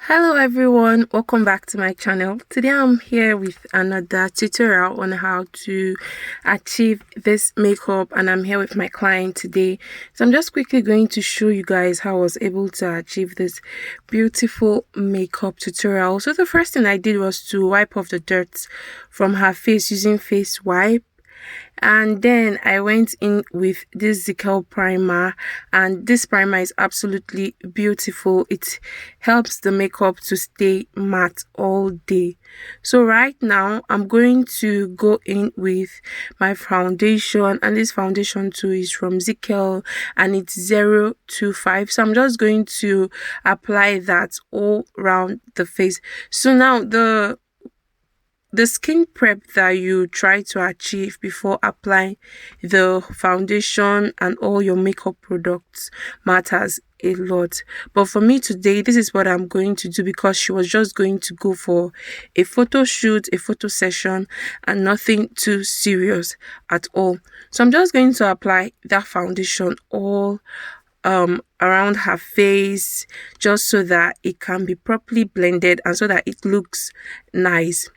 Hello everyone, welcome back to my channel. Today I'm here with another tutorial on how to achieve this makeup, and I'm here with my client today. So I'm just quickly going to show you guys how I was able to achieve this beautiful makeup tutorial. So the first thing I did was to wipe off the dirt from her face using face wipe. And then I went in with this Zikel primer, and this primer is absolutely beautiful. It helps the makeup to stay matte all day. So right now I'm going to go in with my foundation, and this foundation too is from Zikel and it's 025. So I'm just going to apply that all around the face. So now the skin prep that you try to achieve before applying the foundation and all your makeup products matters a lot. But for me today, this is what I'm going to do, because she was just going to go for a photo shoot, a photo session, and nothing too serious at all. So I'm just going to apply that foundation all around her face, just so that it can be properly blended and so that it looks nice.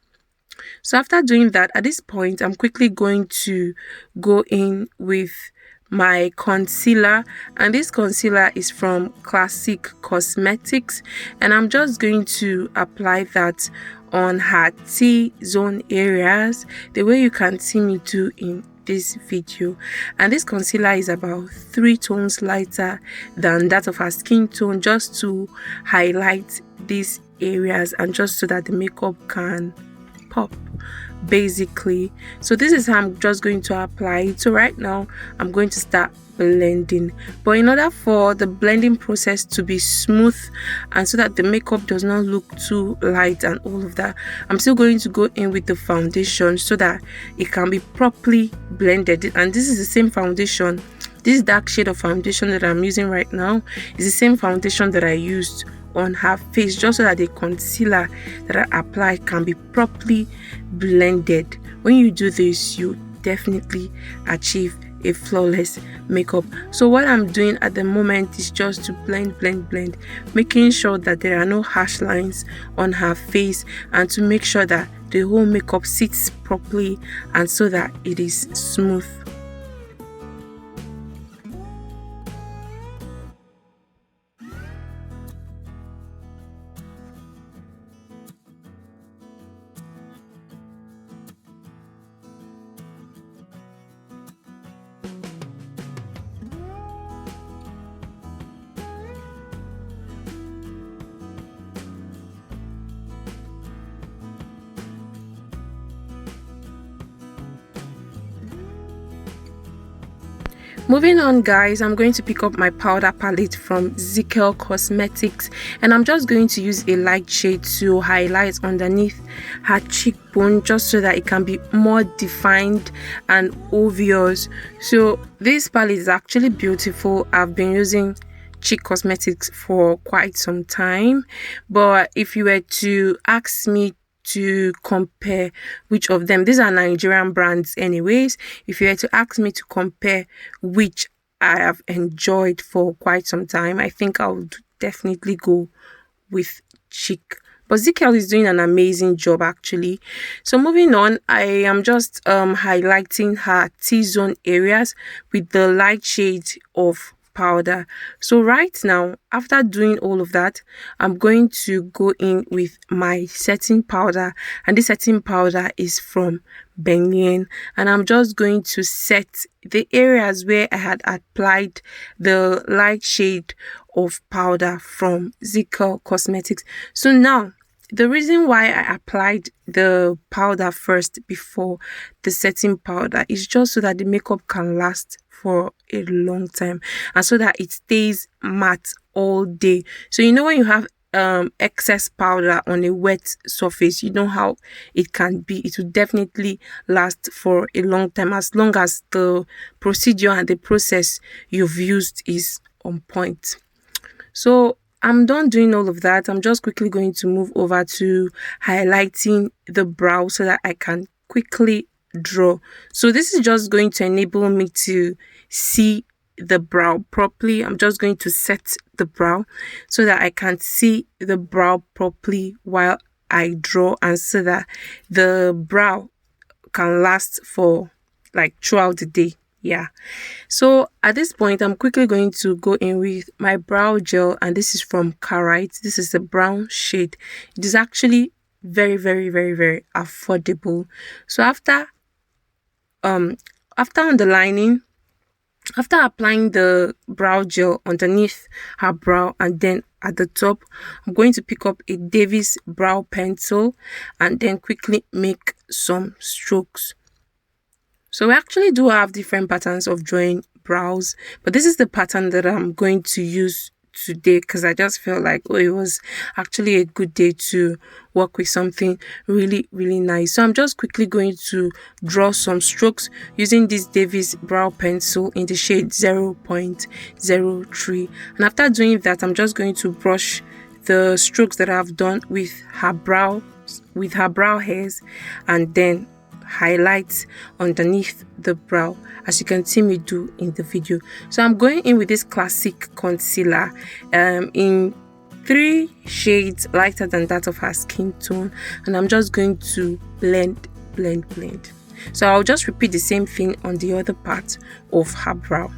So after doing that, at this point, I'm quickly going to go in with my concealer, and this concealer is from Classic Cosmetics, and I'm just going to apply that on her T-zone areas, the way you can see me do in this video. And this concealer is about 3 tones lighter than that of her skin tone, just to highlight these areas and just so that the makeup can pop basically. So this is how I'm just going to apply it. So right now I'm going to start blending, but in order for the blending process to be smooth and so that the makeup does not look too light and all of that, I'm still going to go in with the foundation so that it can be properly blended. And this is the same foundation, this dark shade of foundation that I'm using right now is the same foundation that I used on her face, just so that the concealer that I applied can be properly blended. When you do this, you definitely achieve a flawless makeup. So what I'm doing at the moment is just to blend, making sure that there are no harsh lines on her face, and to make sure that the whole makeup sits properly and so that it is smooth. Moving on guys, I'm going to pick up my powder palette from Zikel Cosmetics, and I'm just going to use a light shade to highlight underneath her cheekbone, just so that it can be more defined and obvious. So this palette is actually beautiful. I've been using Cheek Cosmetics for quite some time, but if you were to ask me to compare which of them, these are Nigerian brands anyways, if you were to ask me to compare which I have enjoyed for quite some time, I think I would definitely go with Cheek. But Zikel is doing an amazing job actually. So moving on, I am just highlighting her T-zone areas with the light shade of powder. So right now, after doing all of that, I'm going to go in with my setting powder, and this setting powder is from Benlin, and I'm just going to set the areas where I had applied the light shade of powder from Zikel Cosmetics. So now, the reason why I applied the powder first before the setting powder is just so that the makeup can last for a long time and so that it stays matte all day. So you know, when you have excess powder on a wet surface, you know how it can be. It will definitely last for a long time, as long as the procedure and the process you've used is on point. So I'm done doing all of that. I'm just quickly going to move over to highlighting the brow so that I can quickly draw. So this is just going to enable me to see the brow properly. I'm just going to set the brow so that I can see the brow properly while I draw, and so that the brow can last for like throughout the day. Yeah, so at this point I'm quickly going to go in with my brow gel, and this is from Carite. This is the brown shade. It is actually very, very, very, very affordable. So after underlining, after applying the brow gel underneath her brow and then at the top, I'm going to pick up a Davis brow pencil and then quickly make some strokes. So we actually do have different patterns of drawing brows, but this is the pattern that I'm going to use today because I just felt like, oh, it was actually a good day to work with something really, really nice. So I'm just quickly going to draw some strokes using this Davis brow pencil in the shade 0.03, and after doing that, I'm just going to brush the strokes that I've done with her brow hairs, and then highlights underneath the brow, as you can see me do in the video. So I'm going in with this classic concealer in 3 shades lighter than that of her skin tone, and I'm just going to blend. So I'll just repeat the same thing on the other part of her brow.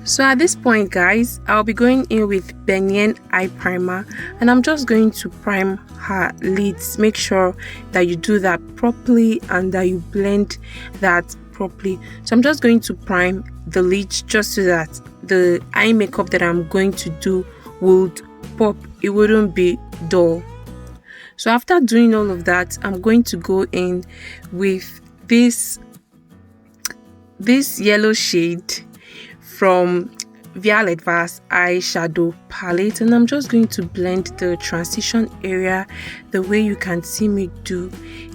So at this point, guys, I'll be going in with Benyen eye primer, and I'm just going to prime her lids. Make sure that you do that properly and that you blend that properly. So I'm just going to prime the lids just so that the eye makeup that I'm going to do would pop. It wouldn't be dull. So after doing all of that, I'm going to go in with this yellow shade from Violet Vase eyeshadow palette, and I'm just going to blend the transition area the way you can see me do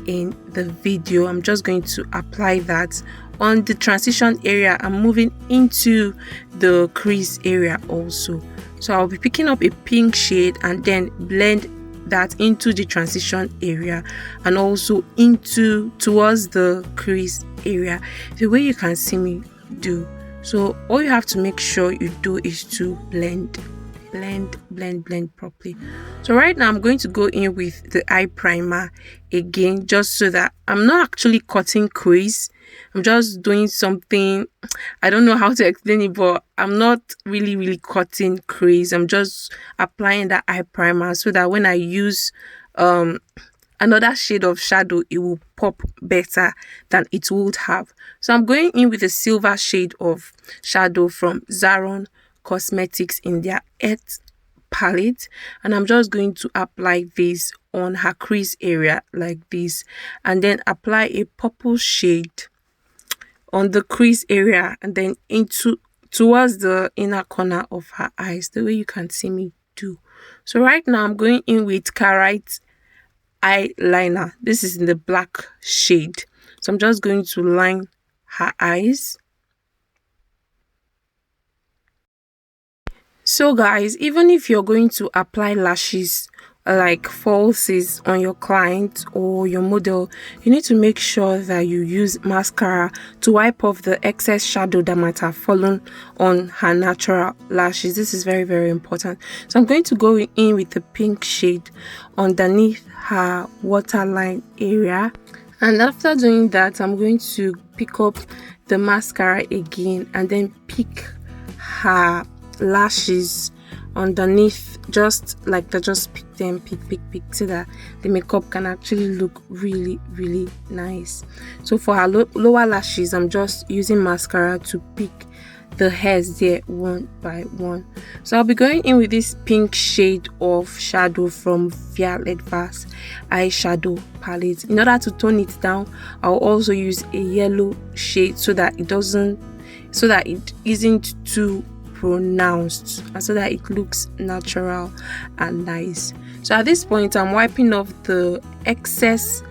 in the video. I'm just going to apply that on the transition area. I'm moving into the crease area also. So I'll be picking up a pink shade and then blend that into the transition area and also towards the crease area the way you can see me do. So all you have to make sure you do is to blend properly. So right now I'm going to go in with the eye primer again, just so that I'm not actually cutting crease. I'm just doing something, I don't know how to explain it, but I'm not really cutting crease. I'm just applying that eye primer so that when I use another shade of shadow, it will pop better than it would have. So I'm going in with a silver shade of shadow from Zaron Cosmetics in their Earth palette, and I'm just going to apply this on her crease area like this, and then apply a purple shade on the crease area and then towards the inner corner of her eyes the way you can see me do. So right now I'm going in with Carite eyeliner. This is in the black shade, so I'm just going to line her eyes. So guys, even if you're going to apply lashes like falsies on your client or your model, you need to make sure that you use mascara to wipe off the excess shadow that might have fallen on her natural lashes. This is very important. So I'm going to go in with the pink shade underneath her waterline area, and after doing that I'm going to pick up the mascara again and then pick her lashes underneath, just like that. Just pick them, pick so that the makeup can actually look really nice. So for her lower lashes, I'm just using mascara to pick the hairs there one by one. So I'll be going in with this pink shade of shadow from Violet Vase eyeshadow palette. In order to tone it down, I'll also use a yellow shade so that it isn't too pronounced and so that it looks natural and nice. So at this point I'm wiping off the excess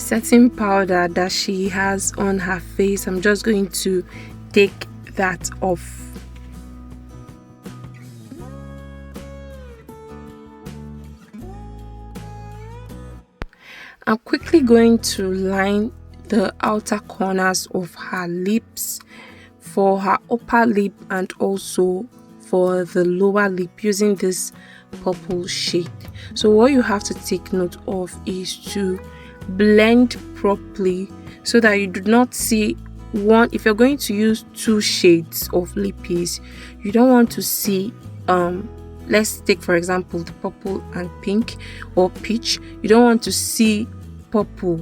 setting powder that she has on her face. I'm just going to take that off. I'm quickly going to line the outer corners of her lips for her upper lip and also for the lower lip using this purple shade. So what you have to take note of is to blend properly so that you do not see one. If you're going to use two shades of lippies, you don't want to see let's take for example the purple and pink or peach. You don't want to see purple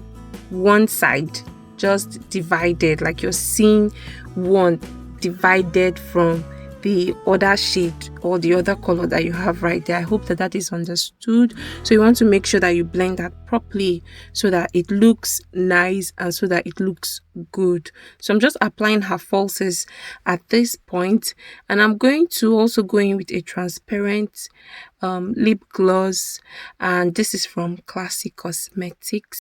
one side just divided, like you're seeing one divided from the other shade or the other color that you have right there. I hope that that is understood. So you want to make sure that you blend that properly so that it looks nice and so that it looks good. So I'm just applying her falsies at this point, and I'm going to also go in with a transparent lip gloss, and this is from Classic Cosmetics.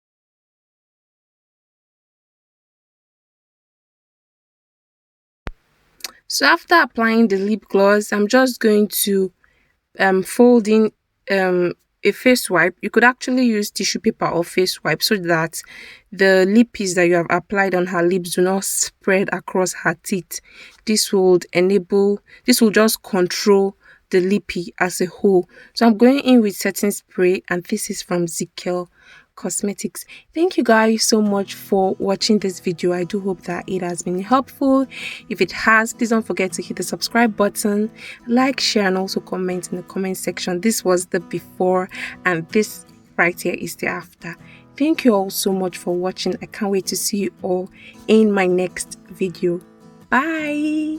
So after applying the lip gloss, I'm just going to fold in a face wipe. You could actually use tissue paper or face wipe so that the lippies that you have applied on her lips do not spread across her teeth. This will just control the lippy as a whole. So I'm going in with setting spray, and this is from Zikel Cosmetics. Thank you guys so much for watching this video. I do hope that it has been helpful. If it has, please don't forget to hit the subscribe button, like, share, and also comment in the comment section. This was the before and this right here is the after. Thank you all so much for watching. I can't wait to see you all in my next video. Bye.